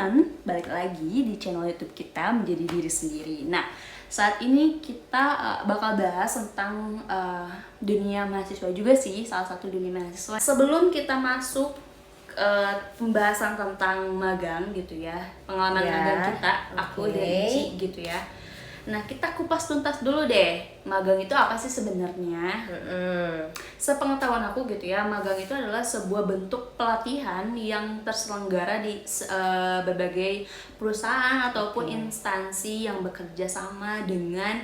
teman-teman, balik lagi di channel YouTube kita Menjadi Diri Sendiri. Nah, saat ini kita bakal bahas tentang dunia mahasiswa juga sih, salah satu dunia mahasiswa. Sebelum kita masuk pembahasan tentang magang gitu ya, pengalaman magang kita, aku dan Ici gitu ya. Nah, kita kupas tuntas dulu deh, magang itu apa sih sebenarnya? Sepengetahuan aku gitu ya, magang itu adalah sebuah bentuk pelatihan yang terselenggara di berbagai perusahaan ataupun instansi yang bekerja sama dengan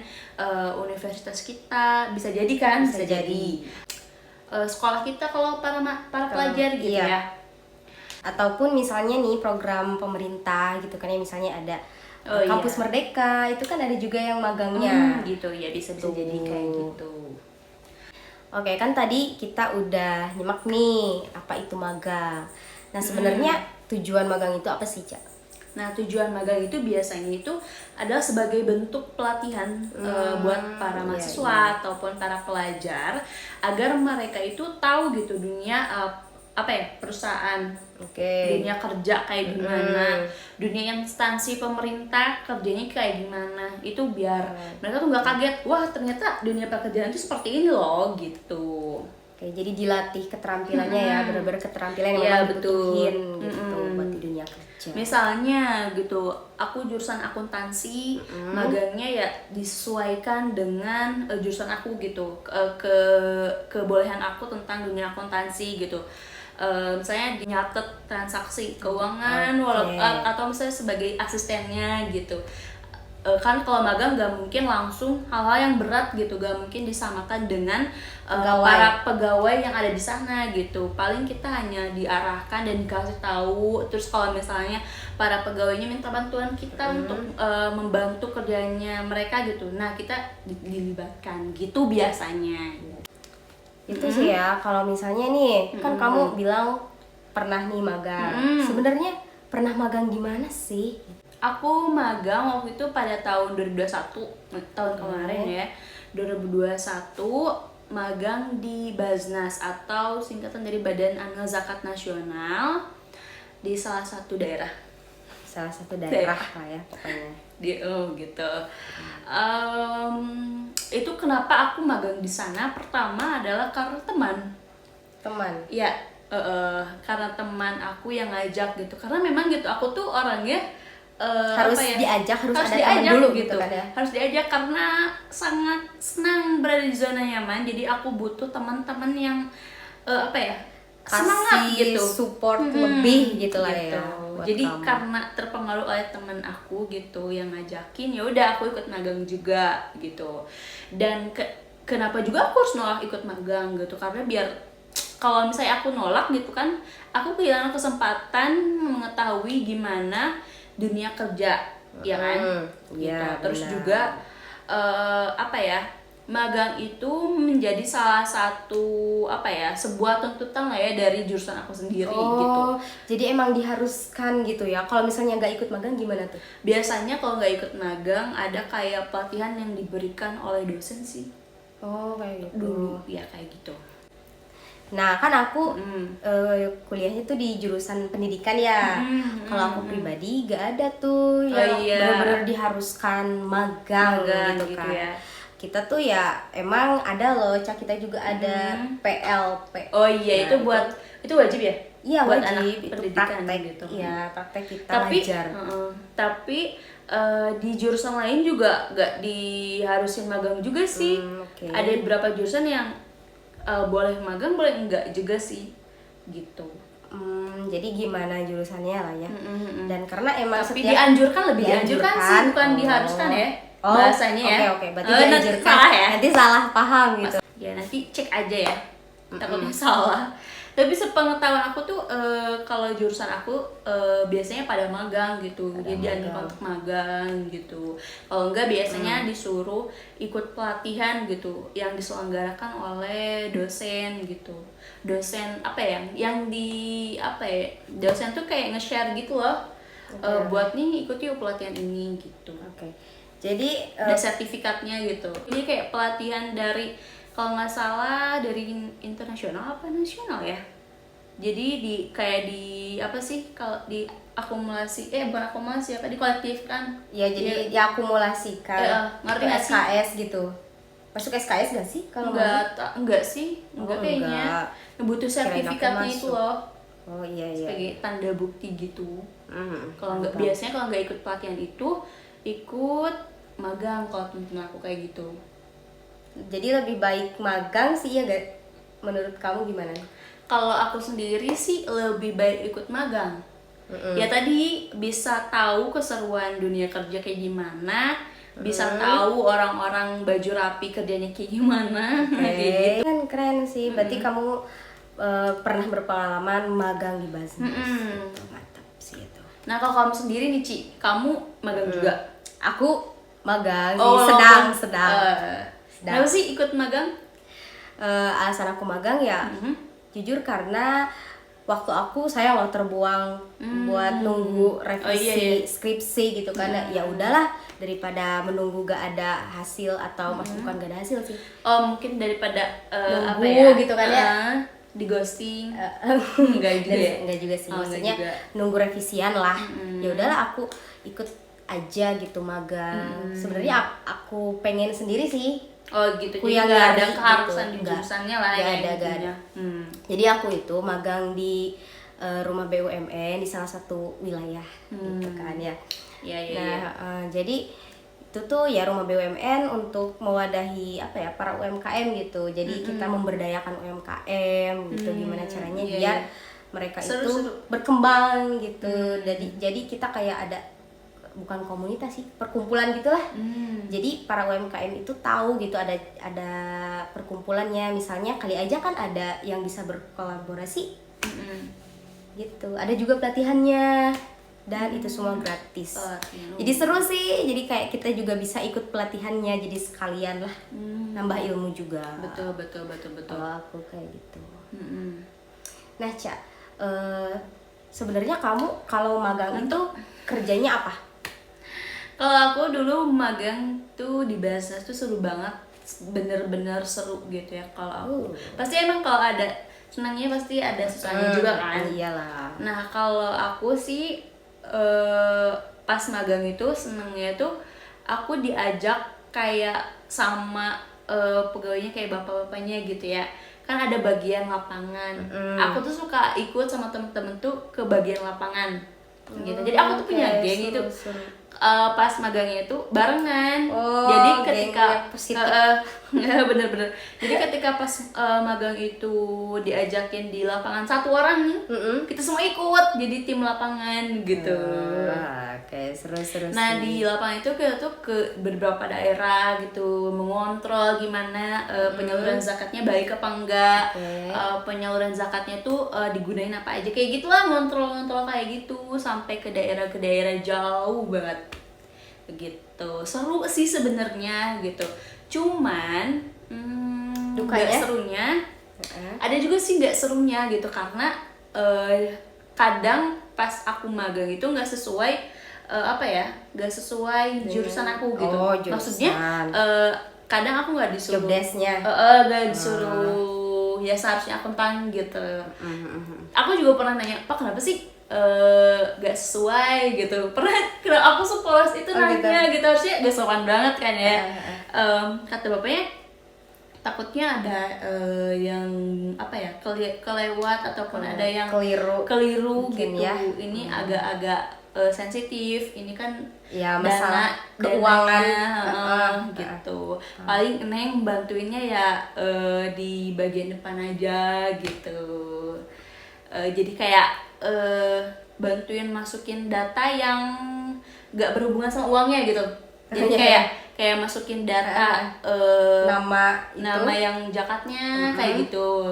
universitas kita. Bisa jadi kan? Bisa jadi. Sekolah kita kalau para pelajar gitu ya. Ataupun misalnya nih program pemerintah gitu kan ya, misalnya ada Kampus Merdeka, itu kan ada juga yang magangnya. Gitu ya, bisa jadi kayak gitu. Oke, kan tadi kita udah nyimak nih apa itu magang. Nah, sebenarnya tujuan magang itu apa sih, Cak? Nah, tujuan magang itu biasanya itu adalah sebagai bentuk pelatihan buat para mahasiswa ataupun para pelajar agar mereka itu tahu gitu dunia perusahaan, dunia kerja kayak gimana, dunia instansi pemerintah kerjanya kayak gimana, itu biar mereka tuh nggak kaget, wah ternyata dunia pekerjaan itu seperti ini loh gitu. Oke, jadi dilatih keterampilannya ya, benar-benar keterampilan yang memang dibutuhin gitu buat di dunia kerja. Misalnya gitu, aku jurusan akuntansi, magangnya ya disesuaikan dengan jurusan aku gitu, kebolehan aku tentang dunia akuntansi gitu. Misalnya nyatet transaksi keuangan atau misalnya sebagai asistennya gitu. Kan kalau magang gak mungkin langsung hal-hal yang berat gitu, gak mungkin disamakan dengan para pegawai yang ada di sana gitu. Paling kita hanya diarahkan dan dikasih tahu. Terus kalau misalnya para pegawainya minta bantuan kita untuk membantu kerjanya mereka gitu, nah kita dilibatkan gitu biasanya. Itu sih ya, kalau misalnya nih kan kamu bilang pernah nih magang. Sebenarnya pernah magang gimana sih? Aku magang waktu itu pada tahun 2021, tahun kemarin ya, 2021 magang di Baznas atau singkatan dari Badan Amal Zakat Nasional di salah satu daerah. Salah satu daerah lah ya pokoknya. Gitu. Itu kenapa aku magang di sana? Pertama adalah karena teman. Ya, karena teman aku yang ngajak gitu. Karena memang gitu, aku tuh orangnya harus diajak, harus ada teman dulu gitu kan ya. Harus diajak karena sangat senang berada di zona nyaman. Jadi aku butuh teman-teman yang semangat gitu, support lebih gitu lah ya. Jadi karena terpengaruh oleh teman aku gitu yang ngajakin, ya udah aku ikut magang juga gitu. Dan kenapa juga aku harus nolak ikut magang gitu, karena biar kalau misalnya aku nolak gitu kan, aku kehilangan kesempatan mengetahui gimana dunia kerja, ya kan? Gitu. Terus juga magang itu menjadi salah satu sebuah tuntutan lah ya dari jurusan aku sendiri gitu. Jadi emang diharuskan gitu ya. Kalau misalnya nggak ikut magang gimana tuh? Biasanya kalau nggak ikut magang ada kayak pelatihan yang diberikan oleh dosen sih. Kayak gitu. Dulu ya kayak gitu. Nah kan aku kuliahnya tuh di jurusan pendidikan ya. Kalau aku pribadi gak ada tuh yang benar-benar diharuskan magang gitu kan. Ya. Kita tuh ya emang ada loh, Cak, kita juga ada PLP. Itu wajib ya? Iya, buat wajib, anak itu pendidikan praktek gitu. Iya, praktek kita ngajar. Tapi di jurusan lain juga gak diharusin magang juga sih. Ada beberapa jurusan yang boleh magang, boleh enggak juga sih gitu. Jadi gimana jurusannya lah ya. Dan karena emang tapi dianjurkan sih, bukan diharuskan ya. Bahasanya ya. Oke, berarti dianjurkan. Salah ya? Nanti salah paham gitu. Ya nanti cek aja ya. Takutnya salah. Tapi sepengetahuan aku tuh kalau jurusan aku biasanya pada magang gitu. Jadi dianjurkan untuk magang gitu. Kalau enggak biasanya disuruh ikut pelatihan gitu yang diselenggarakan oleh dosen gitu. Dosen dosen tuh kayak nge-share gitu loh. Buat nih ikuti pelatihan ini gitu. Jadi ada sertifikatnya gitu. Jadi kayak pelatihan dari, kalau nggak salah dari internasional apa nasional ya? Jadi kayak di apa sih kalau di akumulasi bukan akumulasi apa dikolektifkan ya, jadi diakumulasikan ngerti ke nggak sih? SKS gitu. Masuk SKS gak sih kalau enggak sih enggak kayaknya butuh sertifikatnya itu loh. Oh iya. Sebagai tanda bukti gitu. Kalau nggak biasanya kalau nggak ikut pelatihan itu ikut magang kalau temen aku kayak gitu. Jadi lebih baik magang sih ya gak? Menurut kamu gimana? Kalau aku sendiri sih lebih baik ikut magang. Ya tadi bisa tahu keseruan dunia kerja kayak gimana, bisa tahu orang-orang baju rapi kerjanya kayak gimana. Kayak gitu. Kan keren sih. Berarti kamu pernah berpengalaman magang di Basnas. Mantap sih itu. Nah kalau kamu sendiri nih Ci, kamu magang juga? Aku magang sih, sedang. Kenapa sih ikut magang? Alasan aku magang ya jujur karena waktu aku saya mau terbuang buat nunggu revisi skripsi gitu kan. Ya udahlah, daripada menunggu gak ada hasil atau bukan gak ada hasil sih. Mungkin daripada nunggu gitu kan ya. Di ghosting. Enggak juga sih. Maksudnya nunggu revisian lah. Ya udahlah aku ikut aja gitu magang. Sebenarnya aku pengen sendiri sih. Oh gitu, jadi nggak ada keharusan gitu. Di jurusannya lah gak ada. Jadi aku itu magang di rumah BUMN di salah satu wilayah gitu kan ya. Jadi itu tuh ya rumah BUMN untuk mewadahi para UMKM gitu. Jadi kita memberdayakan UMKM gitu, gimana caranya biar mereka itu berkembang gitu. Jadi kita kayak ada bukan komunitas sih, perkumpulan gitulah. Jadi para UMKM itu tahu gitu ada perkumpulannya, misalnya kali aja kan ada yang bisa berkolaborasi gitu. Ada juga pelatihannya dan itu semua gratis. Jadi seru sih, jadi kayak kita juga bisa ikut pelatihannya, jadi sekalian lah nambah ilmu juga. Betul. Kalau aku kayak gitu. Nah Ca, sebenarnya kamu kalau magang itu kerjanya apa? Kalau aku dulu magang tuh di Basnas tuh seru banget, bener-bener seru gitu ya. Kalau aku pasti emang kalau ada senangnya pasti ada susahnya juga kan. Iyalah. Nah kalau aku sih pas magang itu senengnya tuh aku diajak kayak sama pegawainya kayak bapak-bapaknya gitu ya. Kan ada bagian lapangan. Aku tuh suka ikut sama temen-temen tuh ke bagian lapangan gitu. Jadi aku tuh punya geng itu. Pas magangnya itu barengan. Jadi ketika bener-bener. Jadi ketika pas magang itu diajakin di lapangan satu orang nih, kita semua ikut jadi tim lapangan gitu. Oke, seru. Nah di lapangan itu kita tuh ke beberapa daerah gitu, mengontrol gimana penyaluran zakatnya baik apa enggak, penyaluran zakatnya tuh digunain apa aja, kayak gitulah, ngontrol kayak gitu sampai ke daerah jauh banget gitu. Seru sih sebenarnya gitu, cuman nggak serunya ada juga sih nggak serunya gitu, karena kadang pas aku magang itu nggak sesuai nggak sesuai jurusan aku gitu. Maksudnya kadang aku nggak disuruh job desk-nya, nggak disuruh ya seharusnya akuntan gitu. Aku juga pernah nanya, Pak kenapa sih gak sesuai gitu, pernah aku sepolos itu nanya gitu. Harusnya gak sopan banget kan ya. Kata bapaknya takutnya ada yang kelewat ataupun ada yang keliru gitu ya. Ini agak-agak sensitif, ini kan ya masalah keuangan gitu. Paling Neng bantuinnya ya di bagian depan aja gitu. Jadi kayak bantuin masukin data yang gak berhubungan sama uangnya gitu. Jadi kayak masukin data nama yang jakatnya kayak gitu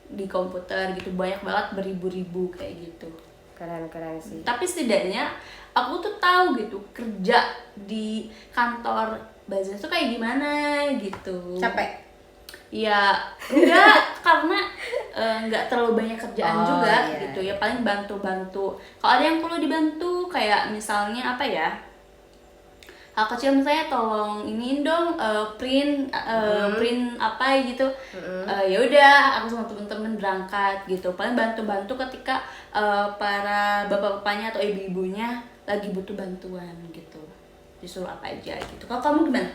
di komputer gitu, banyak banget, beribu-ribu kayak gitu. Keren sih. Tapi setidaknya aku tuh tahu gitu kerja di kantor Basnas tuh kayak gimana gitu. Capek? Ya enggak, karena enggak terlalu banyak kerjaan juga gitu ya, paling bantu-bantu. Kalau ada yang perlu dibantu kayak misalnya hal kecil misalnya tolong iniin dong print print apa gitu. Ya udah aku sama temen-temen berangkat gitu, paling bantu-bantu ketika para bapak-bapaknya atau ibu-ibunya lagi butuh bantuan gitu, disuruh apa aja gitu. Kalau kamu gimana?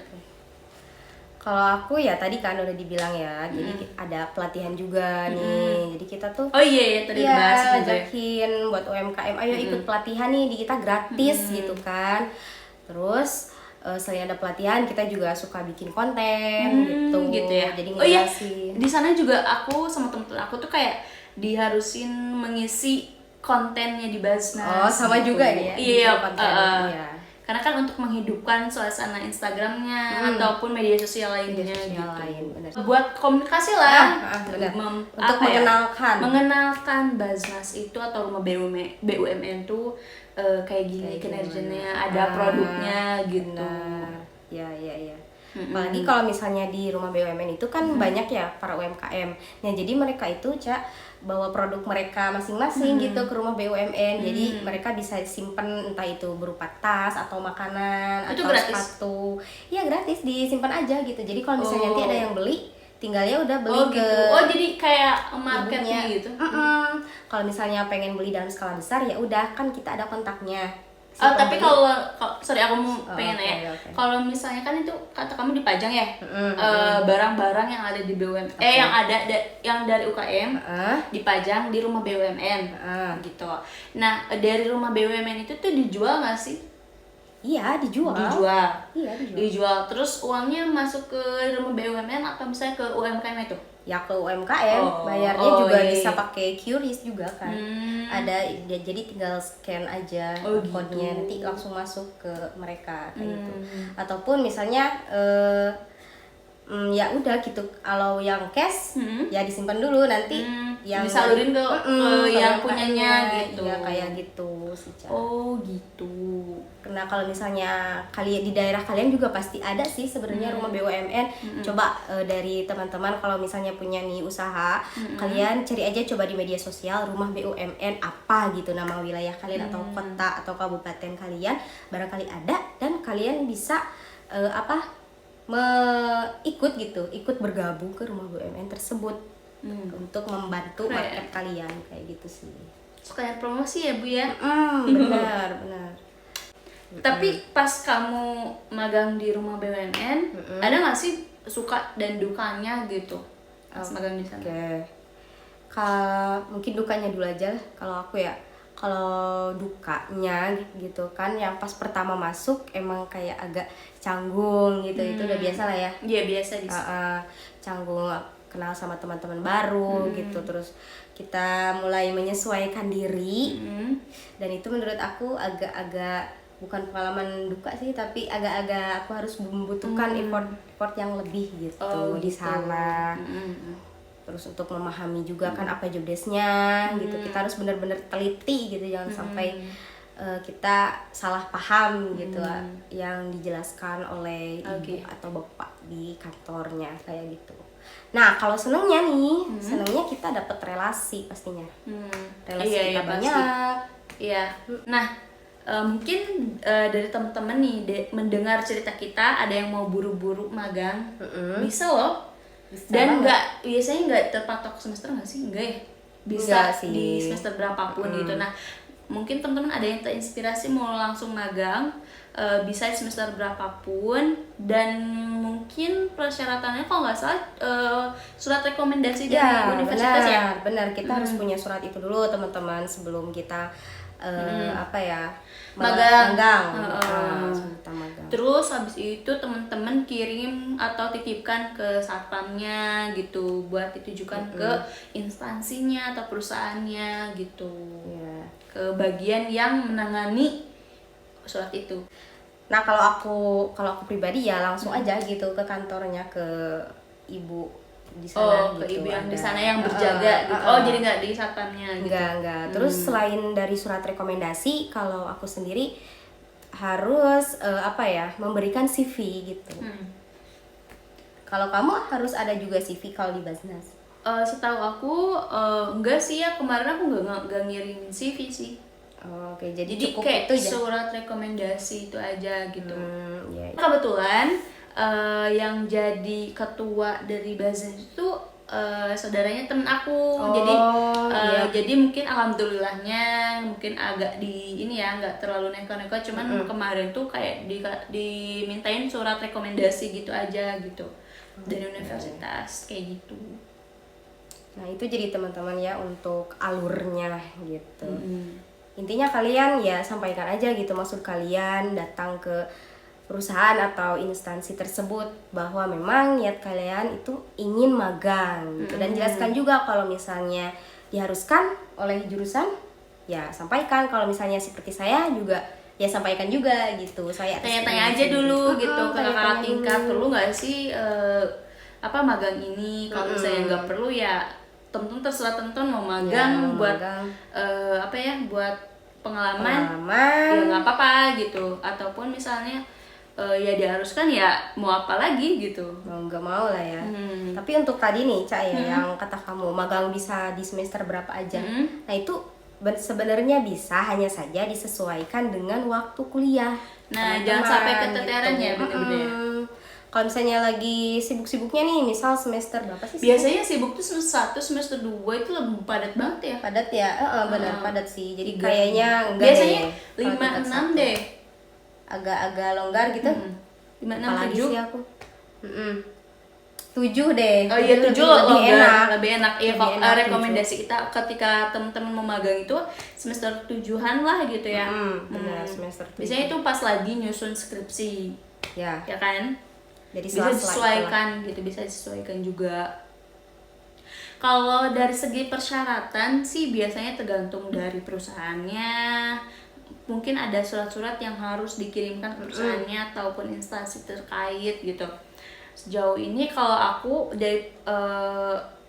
Kalau aku ya tadi kan udah dibilang ya, jadi ada pelatihan juga nih. Jadi kita tuh oh iya tadi dibahas juga. ngajakin buat UMKM, ayo ikut pelatihan nih, di kita gratis gitu kan. Terus selain ada pelatihan, kita juga suka bikin konten gitu ya. Jadi oh iya, ngejelasin. di sana juga aku sama temen-temen aku tuh kayak diharusin mengisi kontennya di Basnas. Oh sama gitu. juga nih ya. Iya, iya. karena kan untuk menghidupkan suasana Instagramnya ataupun media sosial lainnya gitu. Bener. Buat komunikasi lah, bener. Untuk apa ya, mengenalkan Basnas itu atau rumah BUMN tuh kayak gini kinerjanya, ada produknya gitu. Ya. Apalagi kalau misalnya di rumah BUMN itu kan banyak ya para UMKM. Nah jadi mereka itu bawa produk mereka masing-masing gitu ke rumah BUMN. Jadi mereka bisa simpen entah itu berupa tas atau makanan itu atau gratis? sepatu. Ya gratis, disimpan aja gitu. Jadi kalau misalnya nanti ada yang beli, tinggalnya udah beli ke gitu. Jadi kayak marketnya gitu. Kalau misalnya pengen beli dalam skala besar ya udah, kan kita ada kontaknya. Tapi kalau sorry aku mau pengen okay. Kalau misalnya kan itu kata kamu dipajang ya, barang-barang yang ada di BUMN, yang ada yang dari UKM dipajang di rumah BUMN gitu. Nah dari rumah BUMN itu tuh dijual nggak sih? Iya dijual. Iya dijual. Terus uangnya masuk ke rumah BUMN atau misalnya ke UMKM itu? Ya ke UMKM, bayarnya juga bisa pakai QRIS juga kan. Ada jadi tinggal scan aja kodenya, nanti langsung masuk ke mereka kayak gitu. Ataupun misalnya ya udah gitu, kalau yang cash ya disimpan dulu, nanti yang disalurin ke yang punyanya gitu. Ya kayak gitu sih. Oh gitu. Nah kalau misalnya kalian di daerah kalian juga pasti ada sih sebenarnya rumah BUMN. Coba dari teman-teman kalau misalnya punya nih usaha, kalian cari aja coba di media sosial rumah BUMN apa gitu nama wilayah kalian atau kota atau kabupaten kalian, barangkali ada dan kalian bisa ikut bergabung ke rumah BUMN tersebut untuk membantu market kalian kayak gitu sih. Sekalian promosi ya Bu ya. Benar. Tapi pas kamu magang di rumah BUMN, ada nggak sih suka dan dukanya gitu pas magang di sana? Mungkin dukanya dulu aja kalau aku ya. Kalau dukanya gitu kan, yang pas pertama masuk emang kayak agak canggung gitu. Itu udah biasa lah ya. Iya biasa. Canggung, kenal sama teman-teman baru gitu, terus kita mulai menyesuaikan diri. Dan itu menurut aku agak-agak bukan pengalaman duka sih, tapi agak-agak aku harus membutuhkan effort yang lebih gitu di sana. Terus untuk memahami juga kan apa job desk-nya gitu, kita harus benar-benar teliti gitu, jangan sampai kita salah paham gitu yang dijelaskan oleh ibu atau bapak di kantornya kayak gitu. Nah kalau senengnya nih, senengnya kita dapat relasi pastinya. Relasi kita banyak. Iya. Nah mungkin dari teman-teman nih mendengar cerita kita, ada yang mau buru-buru magang, bisa loh. Dan biasanya nggak terpatok semester nggak sih? Enggak ya? Bisa sih di semester berapapun gitu. Nah mungkin teman-teman ada yang terinspirasi mau langsung magang, bisa di semester berapapun, dan mungkin persyaratannya kalau nggak salah surat rekomendasi dari universitas ya? Benar, kita harus punya surat itu dulu teman-teman sebelum kita magang. Terus habis itu teman-teman kirim atau titipkan ke satpamnya gitu, buat ditujukan ke instansinya atau perusahaannya gitu, ke bagian yang menangani surat itu. Nah kalau aku pribadi ya langsung aja gitu ke kantornya, ke ibu di sana ke gitu, ibu yang di sana yang berjaga gitu. Jadi nggak di satpamnya gitu. Enggak. Terus selain dari surat rekomendasi, kalau aku sendiri harus memberikan CV gitu. Kalau kamu harus ada juga CV kalau di Basnas? Setahu aku enggak sih ya, kemarin aku nggak ngirim CV sih. Oke, jadi cukup kayak itu aja. surat rekomendasi itu aja gitu. Iya. Kebetulan yang jadi ketua dari Bazar itu saudaranya temen aku. Jadi mungkin alhamdulillahnya mungkin agak di ini ya, nggak terlalu neko-neko, cuman kemarin tuh kayak dimintain surat rekomendasi gitu aja gitu dari universitas kayak gitu. Nah itu jadi teman-teman ya untuk alurnya gitu. Intinya kalian ya sampaikan aja gitu maksud kalian datang ke perusahaan atau instansi tersebut bahwa memang niat kalian itu ingin magang gitu. Dan jelaskan juga kalau misalnya diharuskan oleh jurusan ya sampaikan, kalau misalnya seperti saya juga ya sampaikan juga gitu. Saya tanya-tanya aja dulu gitu ke kakak tingkat, perlu nggak sih magang ini. Kalau misalnya nggak perlu ya temen-temen terserah temen-temen mau magang buat buat pengalaman ya nggak apa-apa gitu. Ataupun misalnya ya diharuskan ya mau apa lagi gitu, mau nggak mau lah ya. Tapi untuk tadi nih Cak ya, yang kata kamu magang bisa di semester berapa aja, nah itu sebenarnya bisa, hanya saja disesuaikan dengan waktu kuliah. Nah jangan sampai keteteran gitu. Ya bener-bener. Kalau misalnya lagi sibuk-sibuknya nih, misal semester berapa sih? Biasanya sibuk tuh semester 1, semester 2 itu lebih padat banget ya. Padat ya, benar padat sih. Jadi kayaknya enggak biasanya 5-6 deh. Agak-agak longgar gitu. 5-6, apalagi 7 sih aku 7 deh. Oh iya 7 lebih enak. Ya kalau rekomendasi 7. Kita ketika teman-teman mau magang itu semester 7-an lah gitu ya. Benar, semester 7. Biasanya itu pas lagi nyusun skripsi. Ya kan? Jadi bisa disesuaikan gitu, bisa disesuaikan juga. Kalau dari segi persyaratan sih biasanya tergantung dari perusahaannya. Mungkin ada surat-surat yang harus dikirimkan ke perusahaannya ataupun instansi terkait gitu. Sejauh ini kalau aku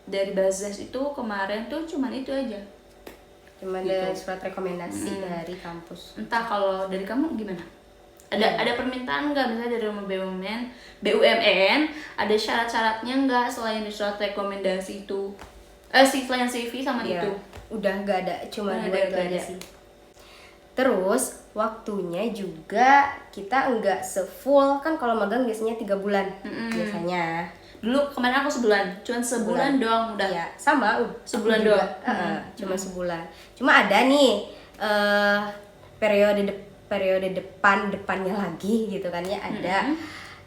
dari Bazas itu kemarin tuh cuman itu aja. Cuman gitu. Ada surat rekomendasi dari kampus. Entah kalau dari kamu gimana? Ada permintaan nggak misalnya dari BUMN ada syarat-syaratnya nggak selain surat rekomendasi itu? Selain CV sama itu? Udah nggak ada, cuma 2 itu aja sih. Terus waktunya juga kita nggak sefull kan, kalau magang biasanya 3 bulan biasanya. Dulu kemarin aku sebulan doang udah. Iya, sama sebulan doang. Cuma sebulan. Cuma ada nih periode depannya lagi gitu kan ya, ada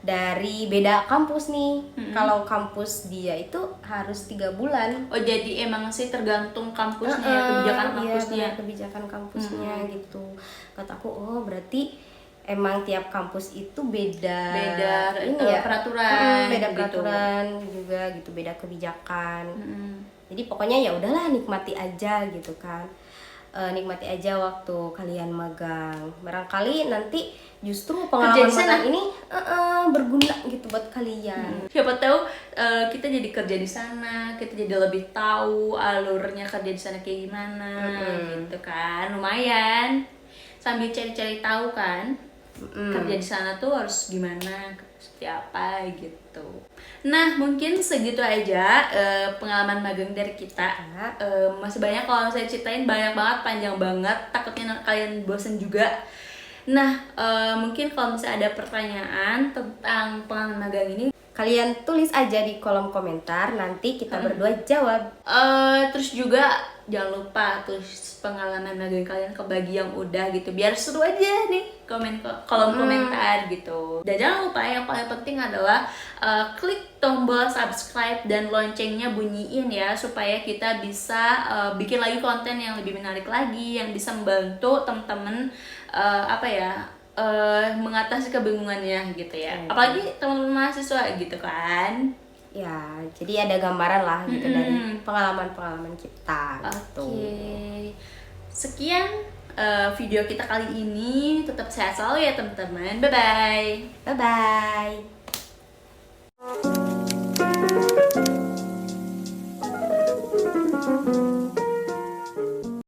dari beda kampus nih. Kalau kampus dia itu harus 3 bulan. Oh jadi emang sih tergantung kampusnya, kebijakan kampusnya. Iya, kebijakan kampusnya gitu. Kataku oh berarti emang tiap kampus itu beda peraturan, beda peraturan gitu. Juga gitu, beda kebijakan. Jadi pokoknya ya udahlah, nikmati aja gitu kan. Nikmati aja waktu kalian magang. Barangkali nanti justru pengalaman magang ini berguna gitu buat kalian. Siapa tahu kita jadi kerja di sana, kita jadi lebih tahu alurnya kerja di sana kayak gimana gitu kan. Lumayan sambil cari-cari tahu kan. Kerja di sana tuh harus gimana, seperti apa gitu. Nah mungkin segitu aja pengalaman magang dari kita. Masih banyak kalau saya ceritain, banyak banget, panjang banget, takutnya kalian bosen juga. Nah mungkin kalau misalnya ada pertanyaan tentang pengalaman magang ini, kalian tulis aja di kolom komentar, nanti kita berdua jawab. Terus juga jangan lupa tulis pengalaman magang kalian ke bagi yang udah gitu, biar seru aja nih kolom komentar gitu. Dan jangan lupa yang paling penting adalah klik tombol subscribe dan loncengnya bunyiin ya, supaya kita bisa bikin lagi konten yang lebih menarik lagi, yang bisa membantu temen-temen mengatasi kebingungannya gitu ya. Apalagi teman-teman mahasiswa gitu kan. Ya, jadi ada gambaran lah gitu dari pengalaman-pengalaman kita. Oke. Sekian video kita kali ini. Tetap sehat selalu ya teman-teman. Bye-bye. Bye-bye.